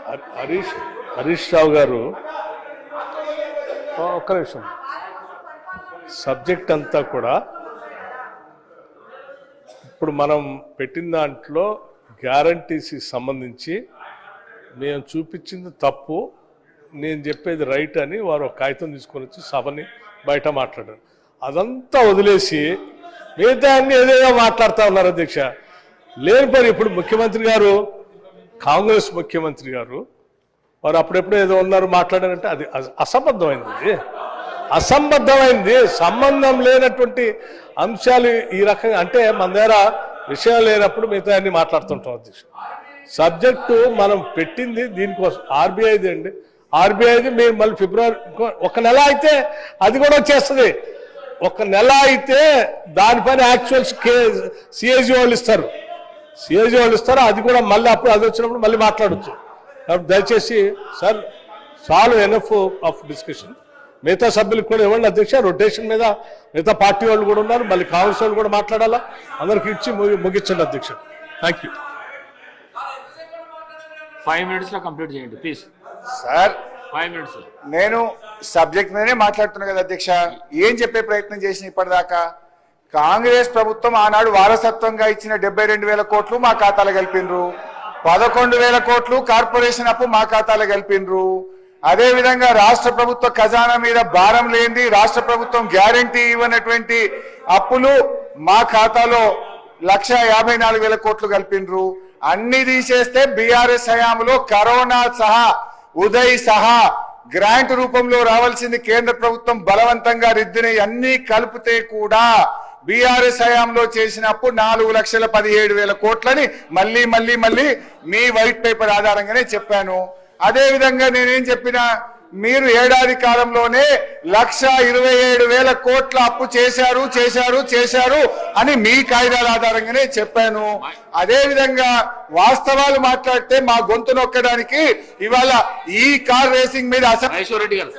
హరీష్ రావు గారు ఒక్క నిమిషం. సబ్జెక్ట్ అంతా కూడా ఇప్పుడు మనం పెట్టిన దాంట్లో గ్యారంటీస్కి సంబంధించి మేము చూపించింది తప్పు, నేను చెప్పేది రైట్ అని వారు ఒక కాగితం తీసుకొని వచ్చి సభని బయట మాట్లాడారు. అదంతా వదిలేసి మిగతా అన్ని ఏదేదో మాట్లాడుతూ ఉన్నారు అధ్యక్ష. లేని పని ఇప్పుడు ముఖ్యమంత్రి గారు, కాంగ్రెస్ ముఖ్యమంత్రి గారు వారు అప్పుడెప్పుడు ఏదో ఉన్నారు మాట్లాడారంటే అది అసంబద్ధమైంది. అసంబద్ధమైంది, సంబంధం లేనటువంటి అంశాలు ఈ రకంగా అంటే మన దగ్గర విషయం లేనప్పుడు మిగతా అన్ని మాట్లాడుతుంటాం అధ్యక్ష. సబ్జెక్టు మనం పెట్టింది దీనికోసం ఆర్బీఐది అండి. ఆర్బీఐది మీరు మళ్ళీ ఫిబ్రవరి ఒక నెల అయితే అది కూడా వచ్చేస్తుంది. ఒక నెల అయితే దానిపైన యాక్చువల్స్ సిఏజీ వాళ్ళు ఇస్తారు, అది కూడా మళ్ళీ అప్పుడు అది వచ్చినప్పుడు మళ్ళీ మాట్లాడచ్చు. దయచేసి సార్ చాలు, ఎనఫ్ ఆఫ్ డిస్కషన్. మిగతా సభ్యులకు కూడా ఇవ్వండి అధ్యక్ష. రొటేషన్ మీద మిగతా పార్టీ వాళ్ళు కూడా ఉన్నారు, మళ్ళీ కాంగ్రెస్ వాళ్ళు కూడా మాట్లాడాలా. అందరికి ఇచ్చి ముగించండి అధ్యక్ష. Thank you. 5 minutes లో కంప్లీట్ చేయండి ప్లీజ్ సార్. 5 minutes. నేను సబ్జెక్ట్ మీదనే మాట్లాడుతున్నా కదా అధ్యక్ష. ఏం చెప్పే ప్రయత్నం చేసిన ఇప్పటిదాకా? కాంగ్రెస్ ప్రభుత్వం ఆనాడు వారసత్వంగా ఇచ్చిన 72,000 కోట్లు మా ఖాతాలో కలిపినరు. 11,000 కోట్లు కార్పొరేషన్ అప్పు మా ఖాతాలో కలిపినరు. అదే విధంగా రాష్ట్ర ప్రభుత్వ ఖజానా మీద భారం లేని రాష్ట్ర ప్రభుత్వం గ్యారంటీ ఇవ్వనటువంటి అప్పులు మా ఖాతాలో 1,54,000 కోట్లు కలిపినరు. అన్ని తీసేస్తే బీఆర్ఎస్ హయాంలో కరోనా సహా, ఉదయ్ సహా గ్రాంట్ రూపంలో రావాల్సింది కేంద్ర ప్రభుత్వం బలవంతంగా రిద్దిన అన్ని కలిపితే కూడా బీఆర్ఎస్ హయాంలో చేసినప్పుడు 4,17,000 కోట్లని మళ్ళీ మళ్ళీ మళ్ళీ మీ వైట్ పేపర్ ఆధారంగానే చెప్పాను. అదే విధంగా నేనేం చెప్పినా, మీరు ఏడాది కాలంలోనే 1,27,000 కోట్ల అప్పు చేశారు అని మీ కాయిదాల ఆధారంగానే చెప్పాను. అదే విధంగా వాస్తవాలు మాట్లాడితే మా గొంతు నొక్కడానికి ఇవాళ ఈ కార్ రేసింగ్ మీద మహేశ్వర్ రెడ్డి గారు